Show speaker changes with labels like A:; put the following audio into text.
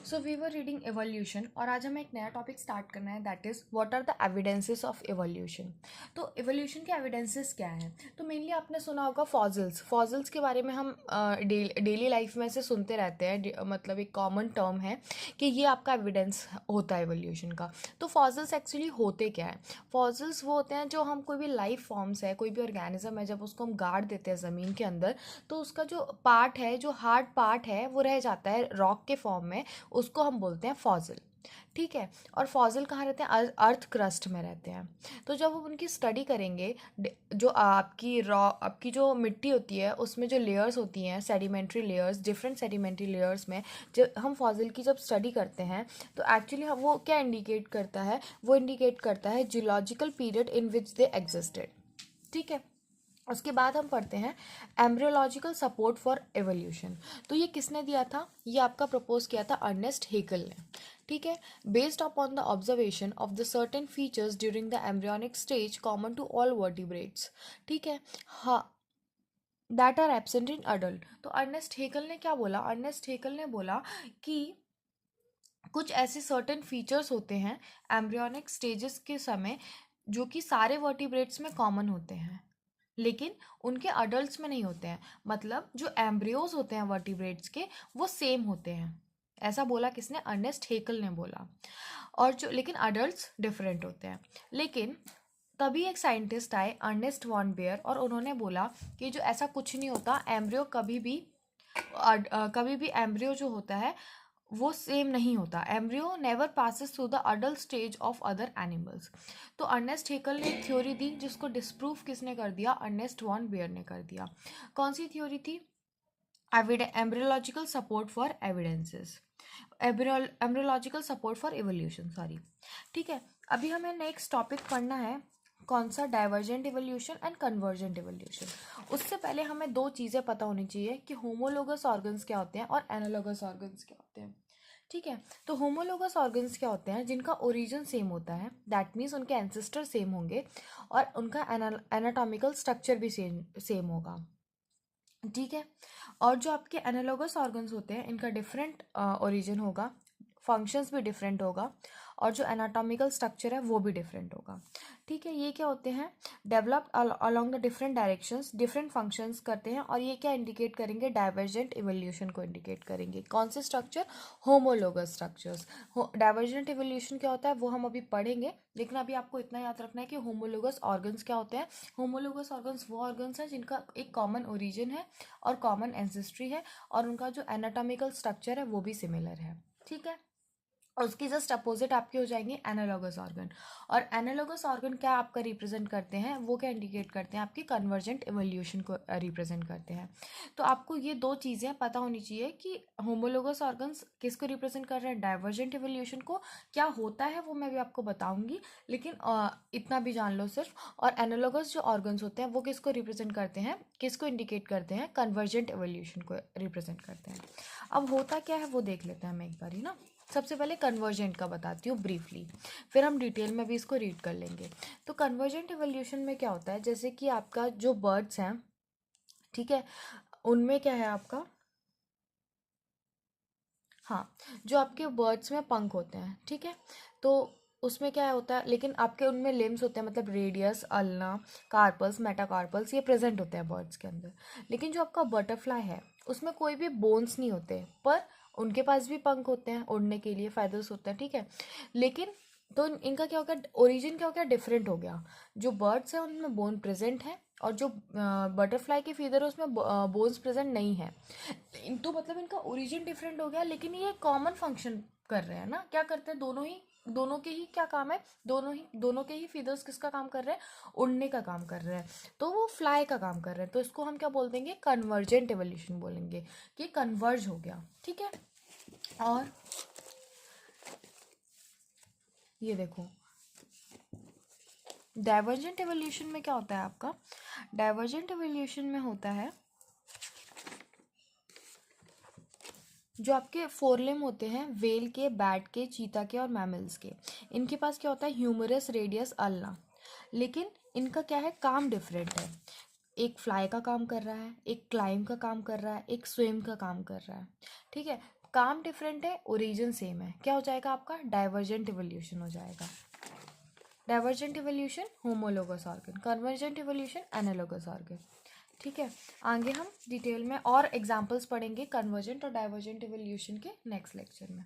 A: So we were reading evolution और आज हमें एक नया टॉपिक स्टार्ट करना है that is what are the evidences of evolution. तो एवोल्यूशन के एविडेंसेस क्या हैं? तो मेनली आपने सुना होगा फॉसिल्स के बारे में हम डेली लाइफ में से सुनते रहते हैं, मतलब एक कॉमन टर्म है कि ये आपका एविडेंस होता है एवोल्यूशन का। तो फॉसिल्स एक्चुअली होते क्या है? फॉसिल्स वो होते हैं जो हम कोई भी लाइफ फॉर्म्स है, कोई भी ऑर्गेनिज्म है, जब उसको हम गाड़ देते हैं ज़मीन के अंदर तो उसका जो पार्ट है, जो हार्ड पार्ट है वो रह जाता है रॉक के फॉर्म में, उसको हम बोलते हैं फॉसिल। ठीक है। और फॉसिल कहाँ रहते हैं? अर्थ क्रस्ट में रहते हैं। तो जब हम उनकी स्टडी करेंगे, जो आपकी जो मिट्टी होती है उसमें जो लेयर्स होती हैं, sedimentary layers, different sedimentary layers में जब हम फॉसिल की जब स्टडी करते हैं तो एक्चुअली वो क्या इंडिकेट करता है? वो इंडिकेट करता है geological period in which they existed. ठीक है। उसके बाद हम पढ़ते हैं एम्ब्रियोलॉजिकल सपोर्ट फॉर एवोल्यूशन। तो ये किसने दिया था? ये आपका प्रपोज किया था अर्नेस्ट हेकल ने। ठीक है। Based upon the observation of the certain features during the embryonic stage common to all vertebrates. ठीक है। हाँ, that are absent in adult. तो अर्नेस्ट हेकल ने क्या बोला? अर्नेस्ट हेकल ने बोला कि कुछ ऐसे सर्टेन फीचर्स होते हैं एम्ब्रियोनिक स्टेजेस के समय जो कि सारे वर्टिब्रेट्स में कॉमन होते हैं लेकिन उनके अडल्ट्स में नहीं होते हैं। मतलब जो एम्ब्रियोज होते हैं वर्टिब्रेट्स के वो सेम होते हैं। ऐसा बोला किसने? अर्नेस्ट हेकल ने बोला। और जो लेकिन अडल्ट्स डिफरेंट होते हैं। लेकिन तभी एक साइंटिस्ट आए अर्नेस्ट वॉन बेयर और उन्होंने बोला कि जो ऐसा कुछ नहीं होता, एम्ब्रियो कभी भी एम्ब्रियो जो होता है वो सेम नहीं होता। Embryo never passes through the adult stage of other animals. तो अर्नेस्ट हेकल ने एक थ्योरी दी जिसको डिस्प्रूव किसने कर दिया? अर्नेस्ट वॉन बेयर ने कर दिया। कौन सी थ्योरी थी? Embryological support for evidences, embryological support for evolution, sorry. ठीक है। अभी हमें नेक्स्ट टॉपिक पढ़ना है कौन सा? Divergent evolution and convergent evolution. उससे पहले हमें दो चीज़ें पता होनी चाहिए कि होमोलोगस ऑर्गन्स क्या होते हैं और एनालोगस ऑर्गन्स क्या होते हैं। ठीक है। तो होमोलोगस ऑर्गन्स क्या होते हैं? जिनका ओरिजिन सेम होता है, दैट मीन्स उनके एंसेस्टर सेम होंगे और उनका एनाटॉमिकल स्ट्रक्चर भी सेम होगा। ठीक है। और जो आपके एनालोगस ऑर्गन्स होते हैं इनका डिफरेंट ओरिजिन होगा, फंक्शंस भी डिफरेंट होगा और जो एनाटॉमिकल स्ट्रक्चर है वो भी डिफरेंट होगा। ठीक है। ये क्या होते हैं? Developed along the different directions, different functions करते हैं और ये क्या इंडिकेट करेंगे? डाइवर्जेंट इवोल्यूशन को इंडिकेट करेंगे। कौन से structure? Homologous structures. Divergent evolution क्या होता है वो हम अभी पढ़ेंगे, लेकिन अभी आपको इतना याद रखना है कि होमोलोगस ऑर्गन्स क्या होते हैं। होमोलोगस ऑर्गन्स वो ऑर्गन्स हैं जिनका एक कॉमन ओरिजिन है और कॉमन एंसेस्ट्री है और उनका जो एनाटॉमिकल स्ट्रक्चर है वो भी सिमिलर है। ठीक है। और उसकी जस्ट अपोजिट आपके हो जाएंगे एनालॉगस ऑर्गन। और एनालॉगस ऑर्गन क्या आपका रिप्रेजेंट करते हैं? वो क्या इंडिकेट करते हैं? आपकी कन्वर्जेंट इवोल्यूशन को रिप्रेजेंट करते हैं। तो आपको ये दो चीज़ें पता होनी चाहिए कि होमोलोगस ऑर्गन्स किसको रिप्रेजेंट कर रहे हैं? डाइवर्जेंट इवोल्यूशन को। क्या होता है वो मैं भी आपको बताऊंगी, लेकिन इतना भी जान लो सिर्फ। और एनालॉगस जो ऑर्गन्स होते हैं वो किसको रिप्रेजेंट करते हैं, किसको इंडिकेट करते हैं? कन्वर्जेंट इवोल्यूशन को रिप्रेजेंट करते हैं। अब होता क्या है वो देख लेते हैं हम एक बार ही ना। सबसे पहले कन्वर्जेंट का बताती हूँ ब्रीफली, फिर हम डिटेल में भी इसको रीड कर लेंगे। तो कन्वर्जेंट इवोल्यूशन में क्या होता है? जैसे कि आपका जो बर्ड्स हैं, ठीक है, उनमें क्या है आपका, हाँ, जो आपके बर्ड्स में पंख होते हैं, ठीक है, तो उसमें क्या होता है? लेकिन आपके उनमें लिम्स होते हैं, मतलब रेडियस, अल्ना, कार्पल्स, मेटाकार्पल्स, ये प्रेजेंट होते हैं बर्ड्स के अंदर। लेकिन जो आपका बटरफ्लाई है उसमें कोई भी बोन्स नहीं होते, पर उनके पास भी पंख होते हैं, उड़ने के लिए फेदर्स होते हैं। ठीक है। लेकिन तो इनका क्या हो गया? ओरिजिन क्या हो गया? डिफरेंट हो गया। जो बर्ड्स हैं उनमें बोन प्रेजेंट है और जो बटरफ्लाई के फीदर है उसमें बोन्स प्रेजेंट नहीं है। तो मतलब इनका ओरिजिन डिफरेंट हो गया, लेकिन ये कॉमन फंक्शन कर रहे हैं ना। क्या करते हैं? दोनों के ही क्या काम है? दोनों के ही फीदर्स किसका काम कर रहे हैं? उड़ने का काम कर रहे हैं। तो वो फ्लाई का काम कर रहे हैं, तो इसको हम क्या बोल देंगे? कन्वर्जेंट एवोल्यूशन बोलेंगे कि कन्वर्ज हो गया। ठीक है। और ये देखो, डाइवर्जेंट एवोल्यूशन में क्या होता है आपका? डाइवर्जेंट एवोल्यूशन में होता है जो आपके फोरलिम होते हैं वेल के, बैट के, चीता के और मैमल्स के, इनके पास क्या होता है? Humerus, radius, ulna. लेकिन इनका क्या है? काम डिफरेंट है। एक फ्लाई का काम कर रहा है, एक क्लाइम का काम कर रहा है, एक स्विम का काम कर रहा है। ठीक है। काम डिफरेंट है, ओरिजिन सेम है, क्या हो जाएगा आपका? डाइवर्जेंट इवोल्यूशन हो जाएगा। Divergent evolution homologous organ, convergent evolution analogous organ. ठीक है, आगे हम डिटेल में और एग्जांपल्स पढ़ेंगे कन्वर्जेंट और डाइवर्जेंट इवोल्यूशन के नेक्स्ट लेक्चर में।